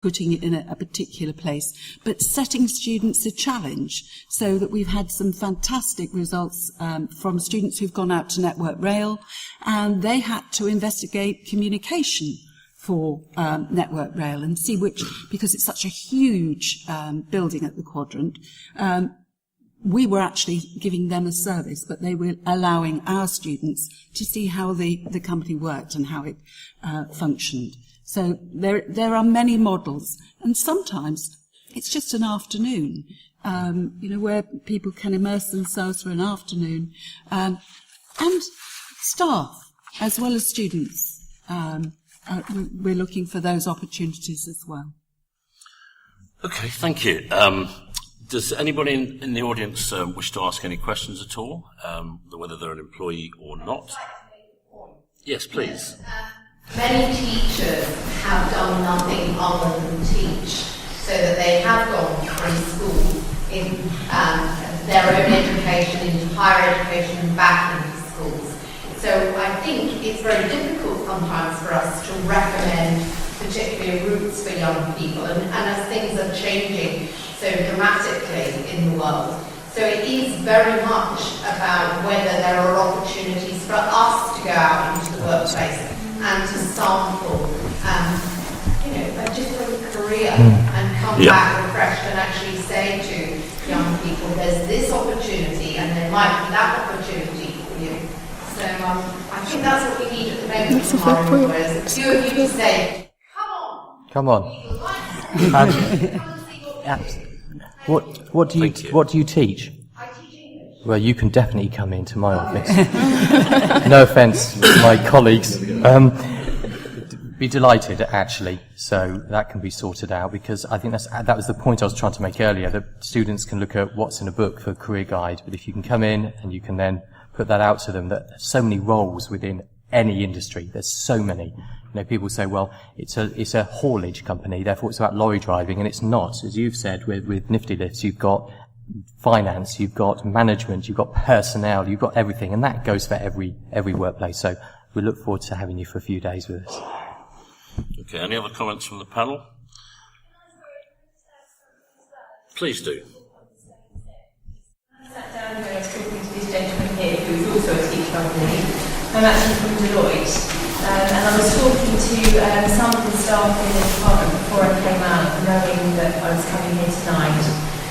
putting it in a particular place, but setting students a challenge, so that we've had some fantastic results from students who've gone out to Network Rail, and they had to investigate communication for Network Rail and see which, because it's such a huge building at the Quadrant, we were actually giving them a service, but they were allowing our students to see how the company worked and how it functioned. So there are many models, and sometimes it's just an afternoon, where people can immerse themselves for an afternoon, and staff as well as students. We're looking for those opportunities as well. Okay, thank you. Does anybody in the audience wish to ask any questions at all, whether they're an employee or not? Yes, please. Many teachers have done nothing other than teach, so that they have gone through school in their own education, into higher education and back into schools. So I think it's very difficult sometimes for us to recommend particular routes for young people, and as things are changing so dramatically in the world. So it is very much about whether there are opportunities for us to go out into the workplace and to sample, a different career and come back refreshed and actually say to young people, there's this opportunity and there might be that opportunity for you. So I think that's what we need at the moment from our employers. A few of you to say, come on. What do you teach? I teach English. Well, you can definitely come into my office. No offence, my colleagues. Be delighted, actually. So that can be sorted out, because I think that was the point I was trying to make earlier, that students can look at what's in a book for a career guide, but if you can come in and you can then put that out to them, that there's so many roles within any industry. There's so many. People say, well, it's a haulage company, therefore it's about lorry driving, and it's not. As you've said, with Nifty Lifts, you've got finance, you've got management, you've got personnel, you've got everything, and that goes for every workplace. So we look forward to having you for a few days with us. Okay, any other comments from the panel? Please do. I sat down here, I was talking to this gentleman here, who is also a teacher, I believe. I'm actually from Deloitte, and I was talking to some of the staff in the department before I came out, knowing that I was coming here tonight.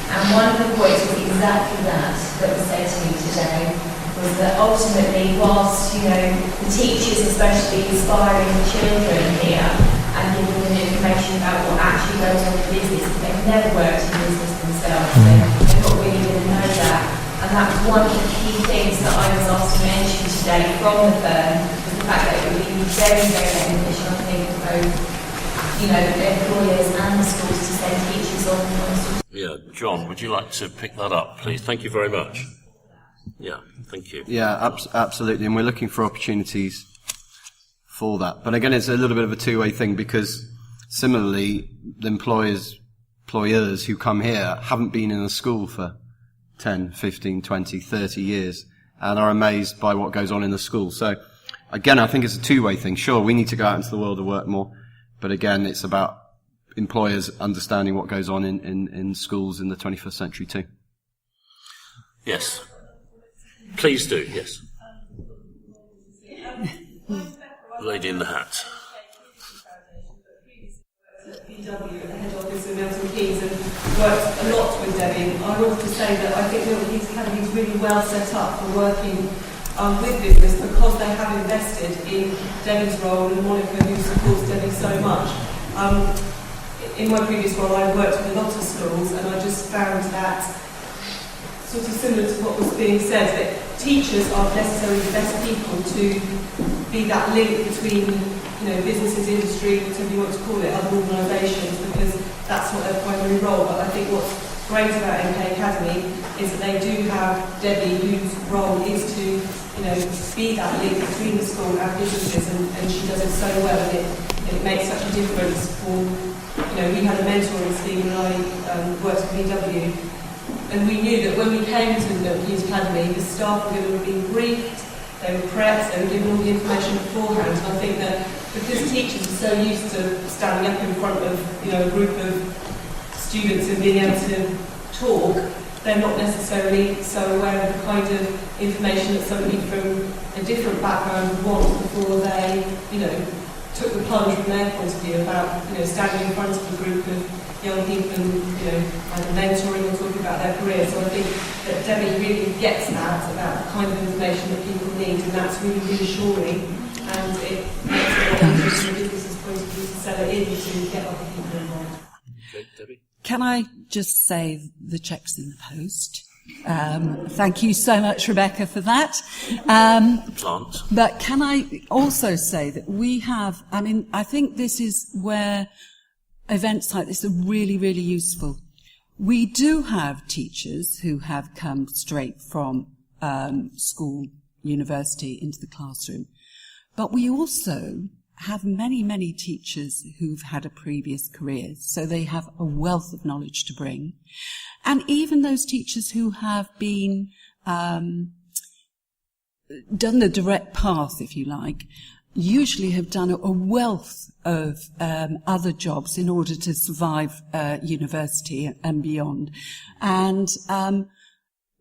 And one of the points was exactly that was said to me today, was that ultimately, whilst, the teachers especially inspiring the children here and giving them information about what actually goes on in business, they've never worked in business themselves, they're not really going to know that. And that was one of the key things that I was asked to mention today from the firm, was the fact that it would be very, very beneficial, I think, for both, the employers and the schools to send teachers on. Yeah, John, would you like to pick that up, please? Thank you very much. Yeah, thank you. Yeah, absolutely, and we're looking for opportunities for that. But again, it's a little bit of a two-way thing, because similarly, the employers who come here haven't been in a school for 10, 15, 20, 30 years and are amazed by what goes on in the school. So again, I think it's a two-way thing. Sure, we need to go out into the world of work more, but again, it's about employers understanding what goes on in schools in the 21st century too. Yes. Please do, yes. Lady in the hat. PW at the head office in Milton Keynes and worked a lot with Debbie. I want to say that I think Milton Keynes Academy is really well set up for working with business, because they have invested in Debbie's role, and Monica, who supports Debbie so much. In my previous role, I worked with a lot of schools, and I just found that sort of similar to what was being said, that teachers aren't necessarily the best people to be that link between businesses, industry, whatever you want to call it, other organisations, because that's not their primary role. But I think what's great about MK Academy is that they do have Debbie, whose role is to, be that link between the school and businesses, and she does it so well, and it makes such a difference for, we had a mentoring scheme when I worked at PW, and we knew that when we came to the Milton Keynes Academy, the staff were going to be briefed, they were prepped, they were given all the information beforehand, and I think that because teachers are so used to standing up in front of, you know, a group of students and being able to talk, they're not necessarily so aware of the kind of information that somebody from a different background would want before they, you know, took the plunge from their point of view about, you know, standing in front of a group of young people and, you know, either mentoring or talking about their careers. So I think that Debbie really gets that, about the kind of information that people need, and that's really reassuring, and it makes it a lot easier from a business's point of view to sell it in to get other people involved. Okay, Debbie. Can I just say the check's in the post? Thank you so much, Rebecca, for that. Plant. But can I also say that we have, I mean, I think this is where events like this are really, really useful. We do have teachers who have come straight from school, university into the classroom. But we also have many, many teachers who've had a previous career, so they have a wealth of knowledge to bring. And even those teachers who have been done the direct path, if you like, usually have done a wealth of other jobs in order to survive university and beyond, and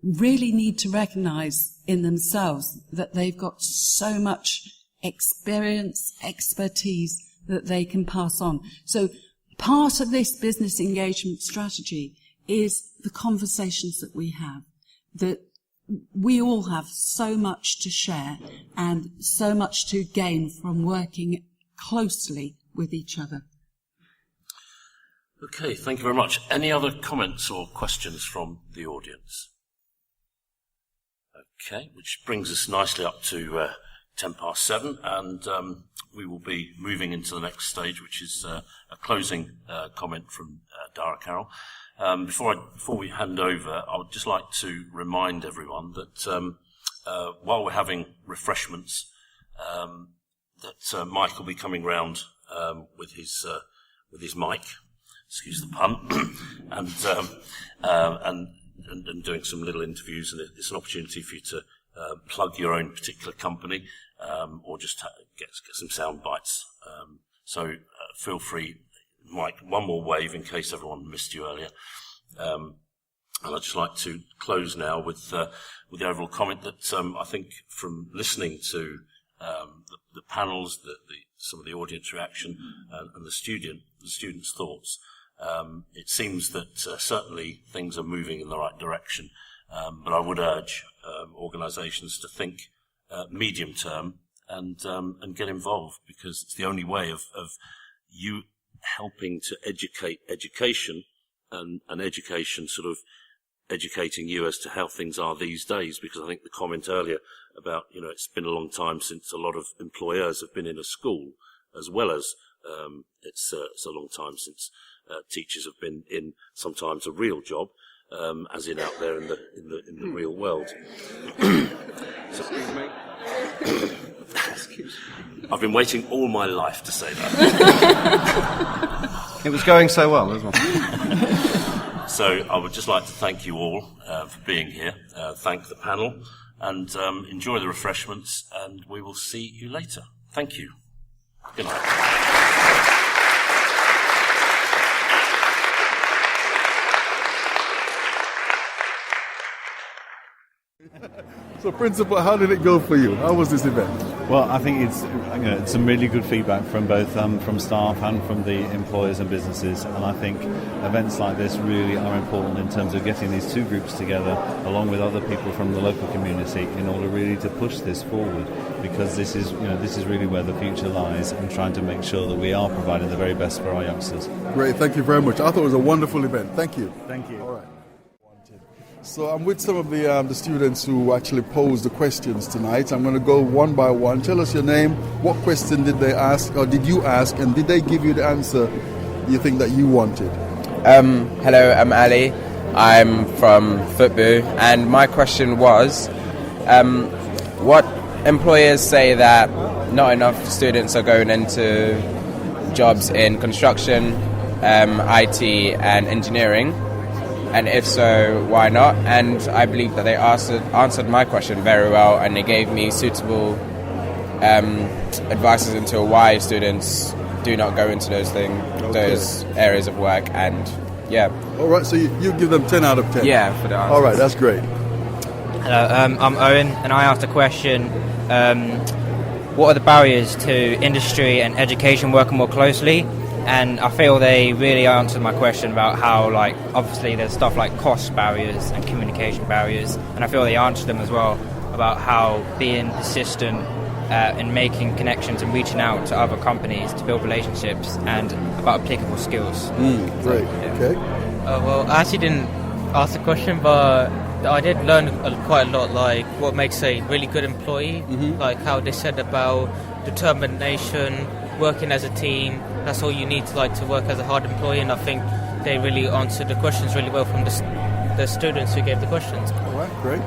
really need to recognise in themselves that they've got so much experience, expertise that they can pass on. So part of this business engagement strategy is the conversations that we have, that we all have so much to share and so much to gain from working closely with each other. Okay, thank you very much. Any other comments or questions from the audience? Okay, which brings us nicely up to 7:10, and we will be moving into the next stage, which is a closing comment from Dara Carroll. Before we hand over, I would just like to remind everyone that while we're having refreshments, that Mike will be coming round with his mic, excuse the pun, and doing some little interviews, and it's an opportunity for you to plug your own particular company, or just get some sound bites. So feel free. Mike, one more wave in case everyone missed you earlier. And I'd just like to close now with the overall comment that I think from listening to the panels, some of the audience reaction, and the students' thoughts, it seems that certainly things are moving in the right direction. But I would urge organisations to think medium term and get involved, because it's the only way of you helping to educate education and education sort of educating you as to how things are these days. Because I think the comment earlier about, you know, it's been a long time since a lot of employers have been in a school, as well as it's a long time since teachers have been in sometimes a real job, as in out there in the real world. I've been waiting all my life to say that. It was going so well as well. So I would just like to thank you all for being here. Thank the panel, and enjoy the refreshments, and we will see you later. Thank you. Good night. So, Principal, how did it go for you? How was this event? Well, I think it's some really good feedback from both from staff and from the employers and businesses, and I think events like this really are important in terms of getting these two groups together along with other people from the local community in order really to push this forward, because this is really where the future lies, and trying to make sure that we are providing the very best for our youngsters. Great, thank you very much. I thought it was a wonderful event. Thank you. Thank you. All right. So I'm with some of the students who actually posed the questions tonight. I'm going to go one by one. Tell us your name, what question did they ask, or did you ask, and did they give you the answer you think that you wanted? Hello, I'm Ali. I'm from Footboo, and my question was, what employers say that not enough students are going into jobs in construction, IT and engineering, and if so, why not? And I believe that they answered my question very well, and they gave me suitable advices into why students do not go into those those areas of work, and yeah. All right, so you give them 10 out of 10. Yeah, for the answers. All right, that's great. Hello, I'm Owen, and I asked a question. What are the barriers to industry and education working more closely? And I feel they really answered my question about how, like, obviously there's stuff like cost barriers and communication barriers, and I feel they answered them as well about how being persistent in making connections and reaching out to other companies to build relationships, and about applicable skills. Great. Yeah. Okay. Well, I actually didn't ask the question, but I did learn quite a lot, like what makes a really good employee, like how they said about determination, working as a team. That's all you need to work as a hard employee, and I think they really answered the questions really well from the students who gave the questions. All right, great.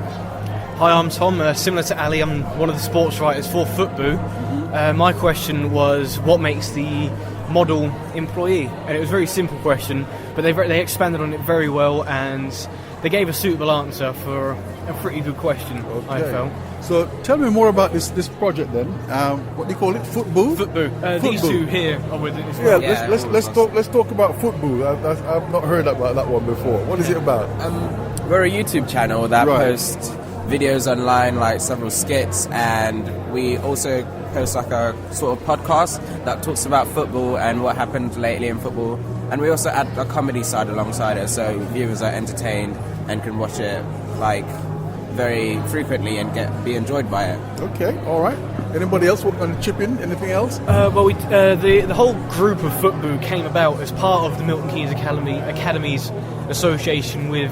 Hi, I'm Tom. Similar to Ali, I'm one of the sports writers for FootBoo. My question was, what makes the model employee? And it was a very simple question, but they expanded on it very well, and they gave a suitable answer for a pretty good question, I felt. So tell me more about this project then. What do you call it? FootBoo? FootBoo. These two here are with it as well. Yeah, let's talk about FootBoo. I've not heard about that one before. What is it about? We're a YouTube channel that posts videos online, like several skits, and we also post like a sort of podcast that talks about football and what happened lately in football, and we also add a comedy side alongside it, so viewers are entertained and can watch it like very frequently and be enjoyed by it. Okay, all right. Anybody else want to chip in? Anything else? The whole group of FootBoo came about as part of the Milton Keynes Academies association with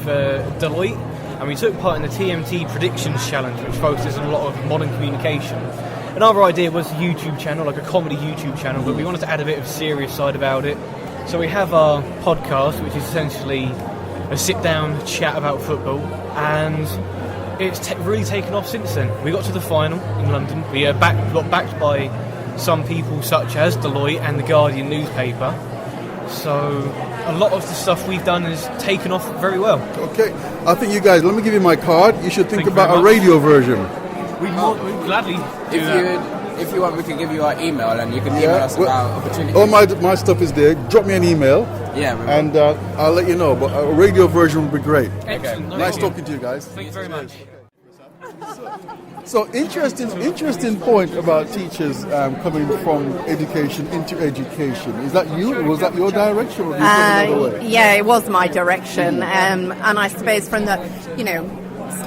Deloitte, and we took part in the TMT Predictions Challenge, which focuses on a lot of modern communication. Another idea was a YouTube channel, like a comedy YouTube channel, but we wanted to add a bit of serious side about it. So we have our podcast, which is essentially a sit-down chat about football, and it's really taken off since then. We got to the final in London. We got backed by some people such as Deloitte and the Guardian newspaper. So a lot of the stuff we've done has taken off very well. Okay, I think you guys, let me give you my card. You should think about a radio version. We'd gladly do that. If you want, we can give you our email and you can email us about opportunities. All my stuff is there. Drop me an email. Yeah, and I'll let you know. But a radio version would be great. Excellent. Nice talking to you guys. Thank you very much. So interesting point about teachers coming from education into education. Is that you? Was that your direction, or did you go another way? Yeah, it was my direction, and I suppose from the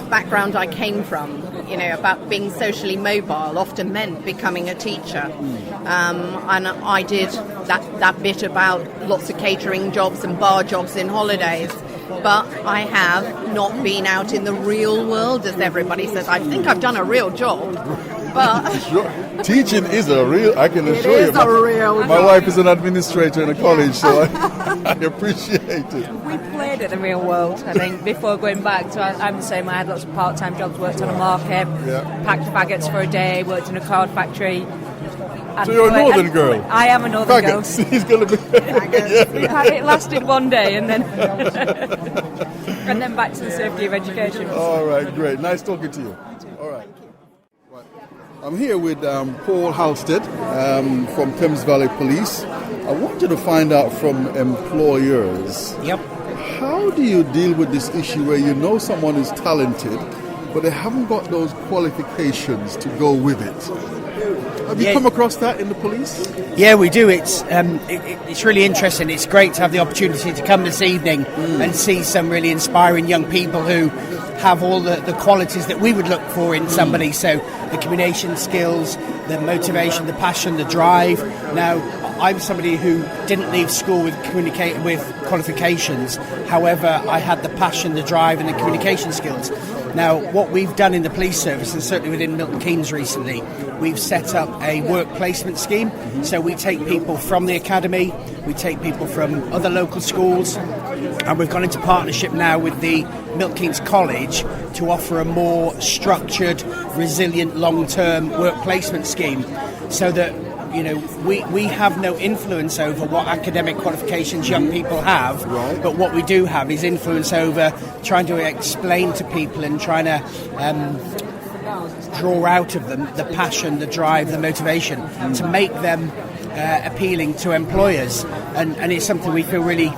background I came from, about being socially mobile often meant becoming a teacher, and I did that bit about lots of catering jobs and bar jobs in holidays. But I have not been out in the real world, as everybody says. I think I've done a real job, but teaching is a real. I can assure you. My wife is an administrator in a college, so I appreciate it. We played at the real world. I think before going back, so I'm the same. I had lots of part-time jobs, worked on a market, packed faggots for a day, worked in a card factory. So you're a northern girl? I am a northern girl. He's going to be. It lasted one day, and then and then back to the safety of education. All right, great. Nice talking to you. All right. I'm here with Paul Halstead from Thames Valley Police. I wanted to find out from employers. Yep. How do you deal with this issue where you know someone is talented, but they haven't got those qualifications to go with it? Have you come across that in the police? Yeah, we do. It's really interesting. It's great to have the opportunity to come this evening and see some really inspiring young people who have all the qualities that we would look for in somebody. So the communication skills, the motivation, the passion, the drive. Now, I'm somebody who didn't leave school with qualifications. However, I had the passion, the drive, and the communication skills. Now, what we've done in the police service, and certainly within Milton Keynes recently, we've set up a work placement scheme. So we take people from the academy, we take people from other local schools, and we've gone into partnership now with the Milton Keynes College to offer a more structured, resilient, long-term work placement scheme, so that we have no influence over what academic qualifications young people have, but what we do have is influence over trying to explain to people and trying to draw out of them the passion, the drive, the motivation to make them appealing to employers, and it's something we feel really